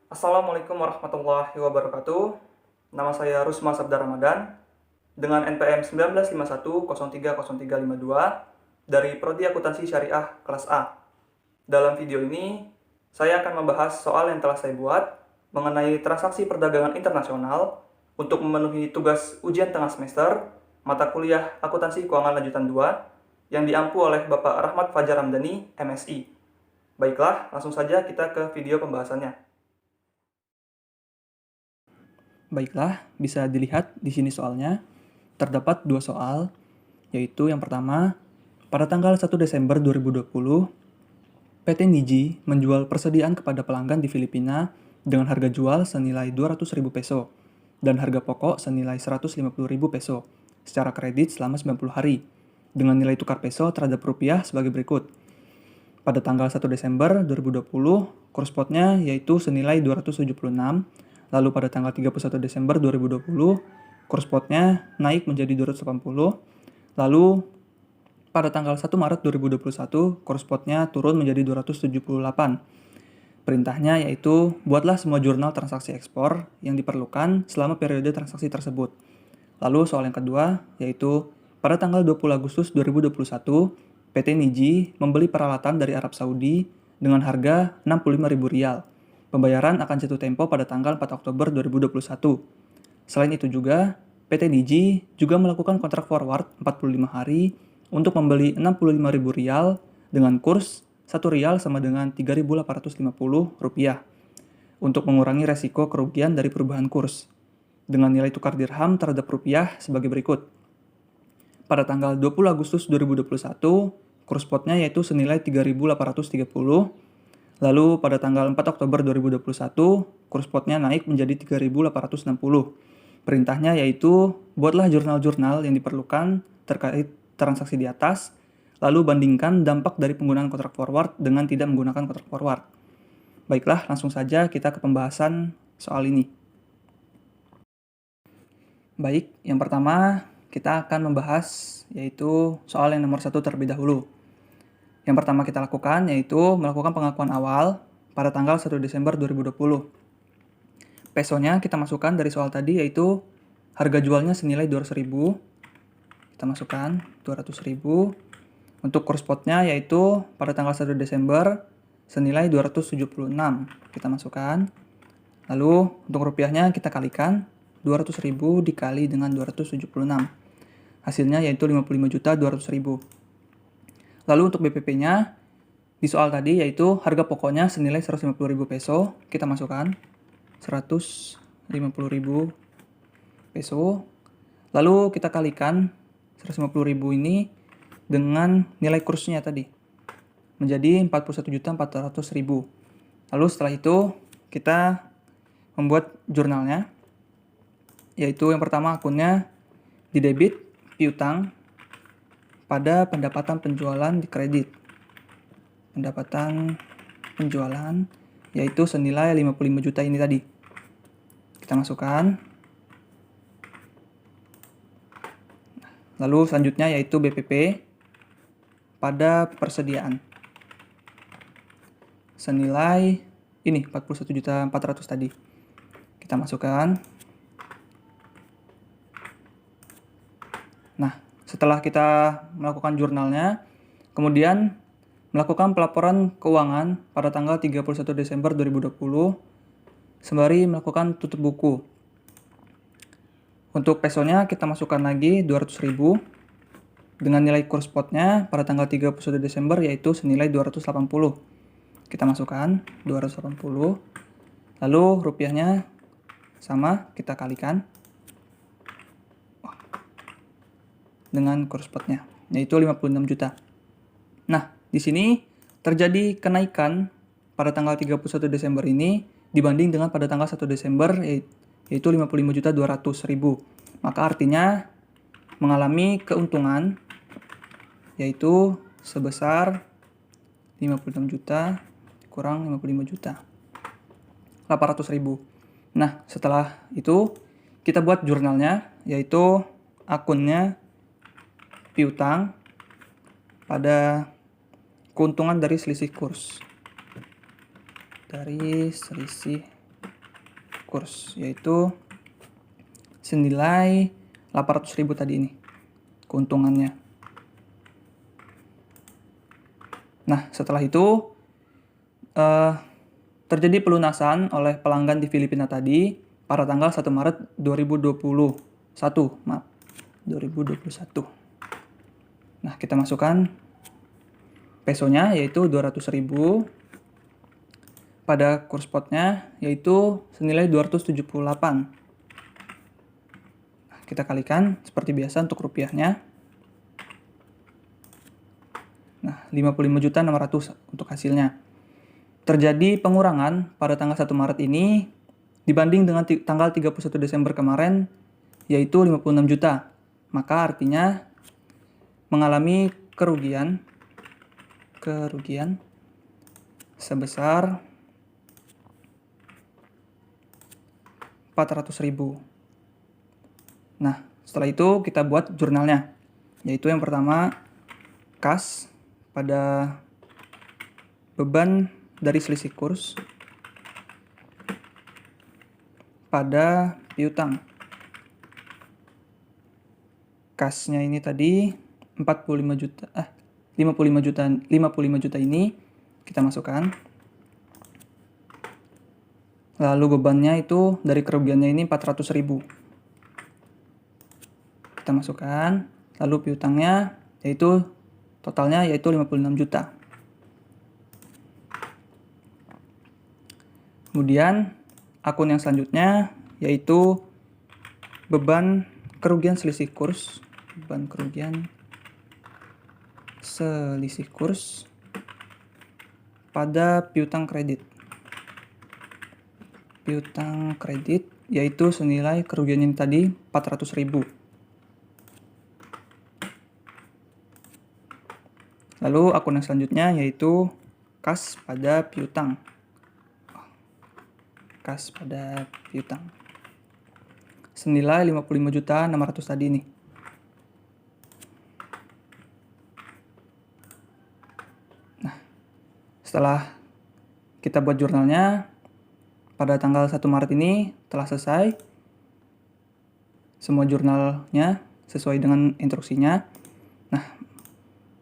Assalamualaikum warahmatullahi wabarakatuh. Nama saya Rusma Sabda Ramadan dengan NPM 1951030352 dari Prodi Akuntansi Syariah kelas A. Dalam video ini, saya akan membahas soal yang telah saya buat mengenai transaksi perdagangan internasional untuk memenuhi tugas ujian tengah semester mata kuliah Akuntansi Keuangan Lanjutan 2 yang diampu oleh Bapak Rahmat Fajar Ramdhani, MSI. Baiklah, langsung saja kita ke video pembahasannya. Baiklah, bisa dilihat di sini soalnya. Terdapat dua soal, yaitu yang pertama, pada tanggal 1 Desember 2020, PT Niji menjual persediaan kepada pelanggan di Filipina dengan harga jual senilai 200.000 peso dan harga pokok senilai 150.000 peso secara kredit selama 90 hari dengan nilai tukar peso terhadap rupiah sebagai berikut. Pada tanggal 1 Desember 2020, kurs spotnya yaitu senilai 276. Lalu pada tanggal 31 Desember 2020, kurs spotnya naik menjadi 280. Lalu pada tanggal 1 Maret 2021, kurs spotnya turun menjadi 278. Perintahnya yaitu buatlah semua jurnal transaksi ekspor yang diperlukan selama periode transaksi tersebut. Lalu soal yang kedua yaitu pada tanggal 20 Agustus 2021, PT Niji membeli peralatan dari Arab Saudi dengan harga Rp65.000. Pembayaran akan jatuh tempo pada tanggal 4 Oktober 2021. Selain itu juga, PT Niji juga melakukan kontrak forward 45 hari untuk membeli Rp65.000 dengan kurs Rp1 sama dengan Rp3.850 untuk mengurangi resiko kerugian dari perubahan kurs dengan nilai tukar dirham terhadap rupiah sebagai berikut. Pada tanggal 20 Agustus 2021, kurs spotnya yaitu senilai 3.830. Lalu pada tanggal 4 Oktober 2021, kurs spotnya naik menjadi 3.860. Perintahnya yaitu buatlah jurnal-jurnal yang diperlukan terkait transaksi di atas, lalu bandingkan dampak dari penggunaan kontrak forward dengan tidak menggunakan kontrak forward. Baiklah, langsung saja kita ke pembahasan soal ini. Baik, yang pertama kita akan membahas yaitu soal yang nomor 1 terlebih dahulu. Yang pertama kita lakukan yaitu melakukan pengakuan awal pada tanggal 1 Desember 2020. Pesonya kita masukkan dari soal tadi yaitu harga jualnya senilai 200.000. Kita masukkan 200.000. Untuk kurs spotnya yaitu pada tanggal 1 Desember senilai 276. Kita masukkan. Lalu untuk rupiahnya kita kalikan 200.000 dikali dengan 276. Hasilnya yaitu 55.200.000. Lalu untuk BPP-nya, di soal tadi yaitu harga pokoknya senilai 150.000 peso, kita masukkan 150.000 peso. Lalu kita kalikan 150.000 ini dengan nilai kursnya tadi, menjadi 41.400.000. Lalu setelah itu, kita membuat jurnalnya, yaitu yang pertama akunnya di debit, piutang, pada pendapatan penjualan di kredit. Pendapatan penjualan yaitu senilai 55 juta ini tadi. Kita masukkan. Lalu selanjutnya yaitu BPP pada persediaan. Senilai ini 41.400 tadi. Kita masukkan. Nah, setelah kita melakukan jurnalnya, kemudian melakukan pelaporan keuangan pada tanggal 31 Desember 2020, sembari melakukan tutup buku. Untuk pesonya kita masukkan lagi 200.000 dengan nilai kurs spotnya pada tanggal 31 Desember yaitu senilai 280. Kita masukkan 280. Lalu rupiahnya sama, kita kalikan dengan kurs spotnya, yaitu 56 juta. Nah, di sini terjadi kenaikan pada tanggal 31 Desember ini dibanding dengan pada tanggal 1 Desember yaitu 55.200.000. Maka artinya mengalami keuntungan yaitu sebesar 56 juta kurang 55 juta 800.000. Nah, setelah itu kita buat jurnalnya yaitu akunnya piutang pada keuntungan dari selisih kurs. Dari selisih kurs, yaitu senilai 800.000 tadi ini keuntungannya. Nah, setelah itu terjadi pelunasan oleh pelanggan di Filipina tadi pada tanggal 1 Maret 2021. Maaf, 2021. Nah, kita masukkan pesonya yaitu 200.000 pada kurs spotnya yaitu senilai 278. Nah, kita kalikan seperti biasa untuk rupiahnya. Nah, 55.600.000 untuk hasilnya. Terjadi pengurangan pada tanggal 1 Maret ini dibanding dengan tanggal 31 Desember kemarin, yaitu 56 juta. Maka artinya mengalami kerugian sebesar 400.000. Nah, setelah itu kita buat jurnalnya, yaitu yang pertama kas pada beban dari selisih kurs pada piutang. Kasnya ini tadi 55 juta ini kita masukkan. Lalu bebannya itu dari kerugiannya ini 400.000. Kita masukkan. Lalu piutangnya yaitu totalnya yaitu 56 juta. Kemudian akun yang selanjutnya yaitu beban kerugian selisih kurs. Beban kerugian selisih kurs pada piutang kredit. Piutang kredit yaitu senilai kerugian ini tadi 400.000. Lalu akun yang selanjutnya yaitu kas pada piutang. Kas pada piutang senilai 55.600.000 tadi ini. Nah, setelah kita buat jurnalnya pada tanggal 1 Maret ini telah selesai semua jurnalnya sesuai dengan instruksinya. Nah,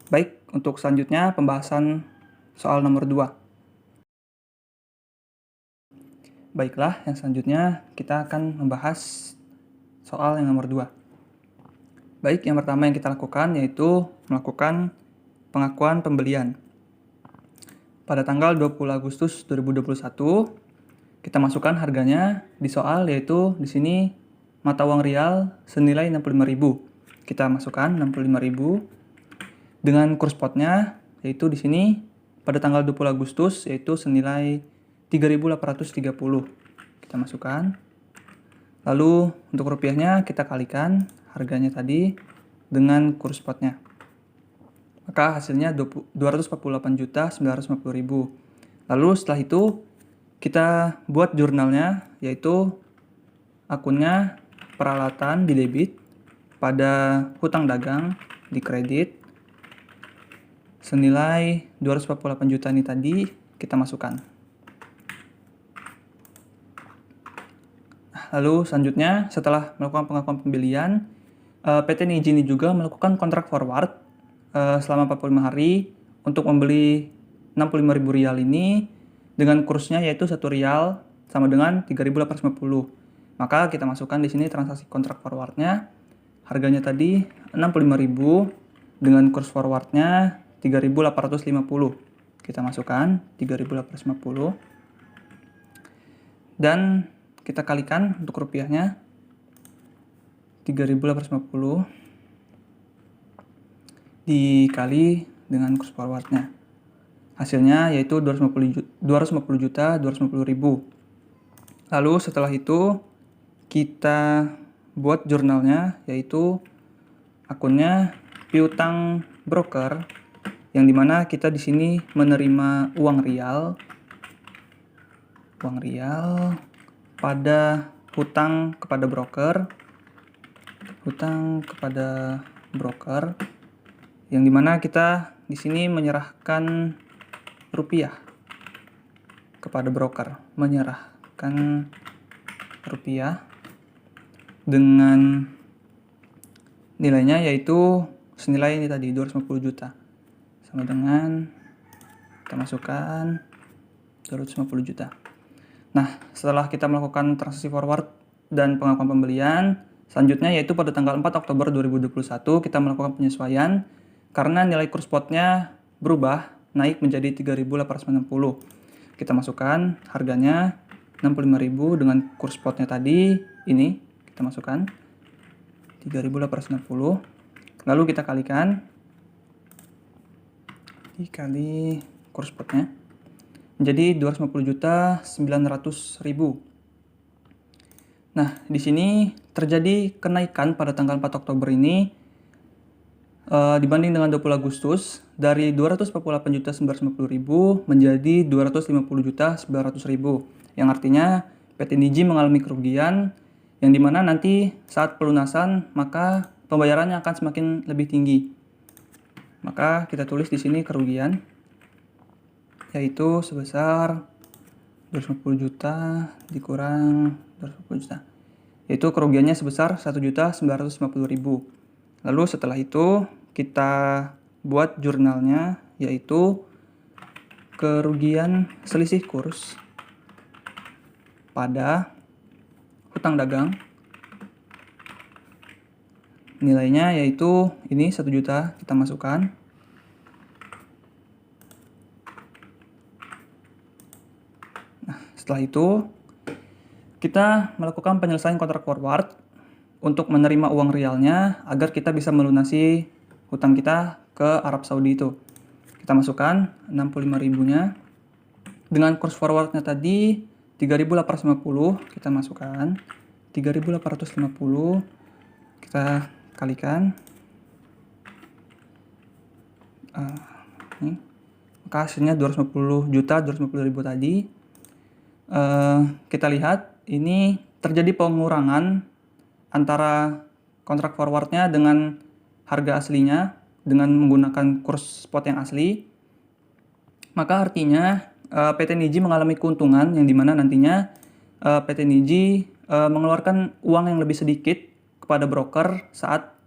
baik, untuk selanjutnya pembahasan soal nomor 2. Baiklah, yang selanjutnya kita akan membahas soal yang nomor 2. Baik, yang pertama yang kita lakukan yaitu melakukan pengakuan pembelian. Pada tanggal 20 Agustus 2021, kita masukkan harganya di soal yaitu di sini mata uang rial senilai 65.000. Kita masukkan 65.000 dengan kurs spotnya yaitu di sini pada tanggal 20 Agustus yaitu senilai 3.830. Kita masukkan. Lalu untuk rupiahnya kita kalikan harganya tadi dengan kurs spotnya. Maka hasilnya 248.950.000. Lalu setelah itu kita buat jurnalnya yaitu akunnya peralatan di debit, pada hutang dagang di kredit senilai 248 juta ini tadi kita masukkan. Lalu selanjutnya setelah melakukan pengakuan pembelian, PT Niji ini juga melakukan kontrak forward selama 45 hari untuk membeli 65.000 rial ini dengan kursnya yaitu 1 rial sama dengan 3.850. Maka kita masukkan di sini transaksi kontrak forwardnya, harganya tadi 65.000 dengan kurs forwardnya 3.850. Kita masukkan 3.850 dan kita kalikan untuk rupiahnya 3.850 dikali dengan kurs forwardnya. Hasilnya yaitu 250.250.000. Lalu setelah itu kita buat jurnalnya yaitu akunnya piutang broker yang dimana kita di sini menerima uang rial pada hutang kepada broker yang dimana kita di sini menyerahkan rupiah kepada broker, menyerahkan rupiah dengan nilainya yaitu senilai ini tadi 250 juta. Sama dengan kita masukkan 250 juta. Nah, setelah kita melakukan transaksi forward dan pengakuan pembelian, selanjutnya yaitu pada tanggal 4 Oktober 2021 kita melakukan penyesuaian karena nilai kurs spotnya berubah naik menjadi 3.890. Kita masukkan harganya 65.000 dengan kurs spotnya tadi ini kita masukkan 3.890. Lalu kita kalikan dikali kurs spotnya menjadi 250.900.000. Nah, di sini terjadi kenaikan pada tanggal 4 Oktober ini dibanding dengan 20 Agustus dari 248.950.000 menjadi 250.900.000, yang artinya PT Niji mengalami kerugian yang dimana nanti saat pelunasan maka pembayarannya akan semakin lebih tinggi. Maka kita tulis di sini kerugian yaitu sebesar 250 juta dikurang 250 juta. Yaitu kerugiannya sebesar 1.950.000. Lalu setelah itu kita buat jurnalnya yaitu kerugian selisih kurs pada hutang dagang. Nilainya yaitu ini 1 juta kita masukkan. Nah, setelah itu kita melakukan penyelesaian kontrak forward untuk menerima uang realnya agar kita bisa melunasi hutang kita ke Arab Saudi itu. Kita masukkan 65.000-nya dengan kurs forwardnya tadi 3.850, kita masukkan 3.850, kita kalikan maka hasilnya 250.000 tadi. Kita lihat ini terjadi pengurangan antara kontrak forwardnya dengan harga aslinya dengan menggunakan kurs spot yang asli. Maka artinya PT Niji mengalami keuntungan yang dimana nantinya PT Niji mengeluarkan uang yang lebih sedikit kepada broker saat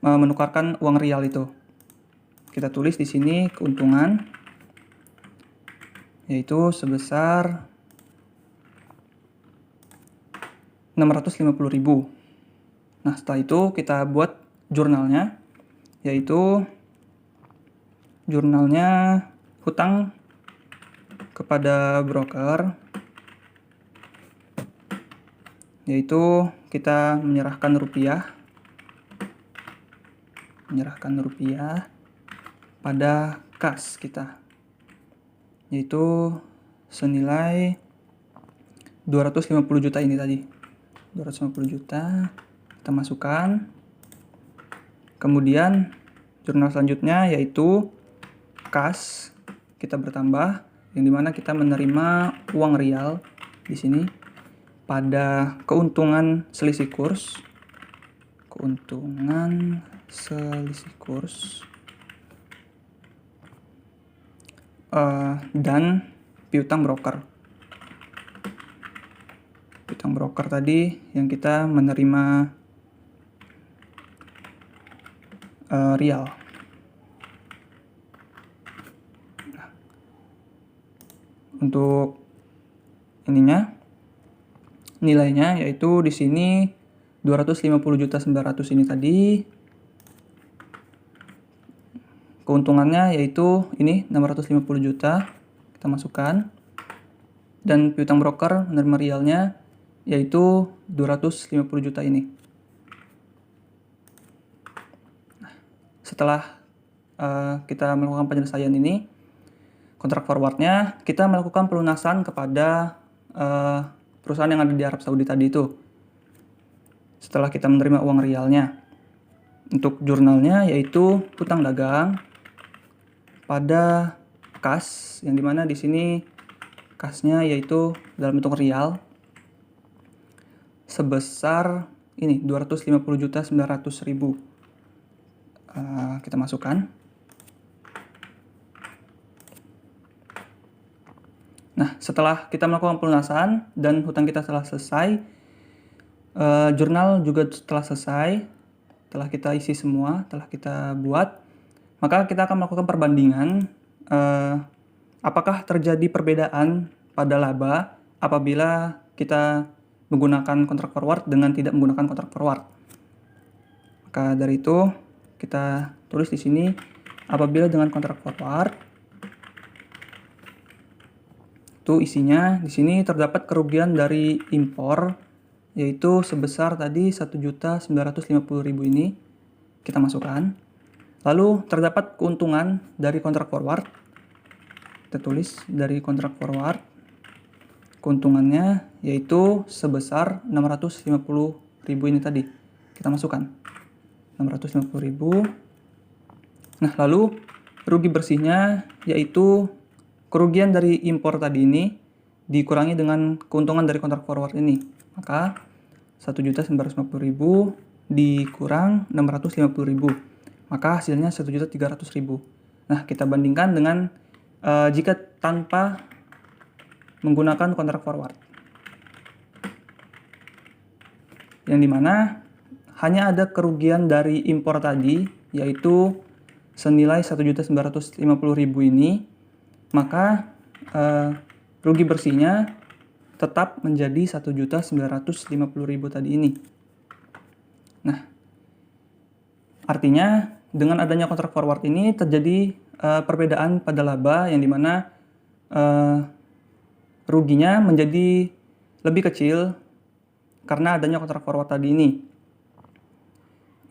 menukarkan uang rial itu. Kita tulis di sini keuntungan yaitu sebesar 650.000. Nah, setelah itu kita buat jurnalnya yaitu jurnalnya hutang kepada broker, yaitu kita menyerahkan rupiah pada kas kita, yaitu senilai 250 juta ini tadi. 250 juta kita masukkan. Kemudian jurnal selanjutnya yaitu kas kita bertambah, yang dimana kita menerima uang rial di sini pada keuntungan selisih kurs, dan piutang broker. Piutang broker tadi yang kita menerima rial. Nah, untuk ininya nilainya yaitu di sini 250.900.000 ini tadi. Keuntungannya yaitu ini 650 juta kita masukkan, dan piutang broker menerima realnya yaitu 250 juta ini. Nah, setelah kita melakukan penyelesaian ini kontrak forwardnya, kita melakukan pelunasan kepada perusahaan yang ada di Arab Saudi tadi itu setelah kita menerima uang realnya. Untuk jurnalnya yaitu hutang dagang pada kas, yang dimana di sini kasnya yaitu dalam bentuk rial sebesar ini 250.900.000. Kita masukkan. Nah, setelah kita melakukan pelunasan dan hutang kita telah selesai, jurnal juga telah selesai, telah kita isi semua, telah kita buat, maka kita akan melakukan perbandingan apakah terjadi perbedaan pada laba apabila kita menggunakan kontrak forward dengan tidak menggunakan kontrak forward. Maka dari itu kita tulis di sini apabila dengan kontrak forward itu isinya di sini terdapat kerugian dari impor yaitu sebesar tadi 1.950.000 ini kita masukkan. Lalu terdapat keuntungan dari kontrak forward. Kita tulis dari kontrak forward keuntungannya yaitu sebesar 650.000 ini tadi. Kita masukkan 650.000. Nah, lalu rugi bersihnya yaitu kerugian dari impor tadi ini dikurangi dengan keuntungan dari kontrak forward ini. Maka 1.950.000 dikurang 650.000. Maka hasilnya 1.300.000. Nah, kita bandingkan dengan jika tanpa menggunakan kontrak forward. Yang dimana hanya ada kerugian dari impor tadi, yaitu senilai 1.950.000 ini, maka rugi bersihnya tetap menjadi 1.950.000 tadi ini. Nah, artinya dengan adanya kontrak forward ini terjadi perbedaan pada laba yang dimana ruginya menjadi lebih kecil karena adanya kontrak forward tadi ini.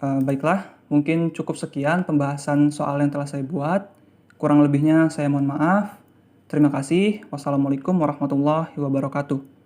Baiklah, mungkin cukup sekian pembahasan soal yang telah saya buat. Kurang lebihnya saya mohon maaf. Terima kasih. Wassalamualaikum warahmatullahi wabarakatuh.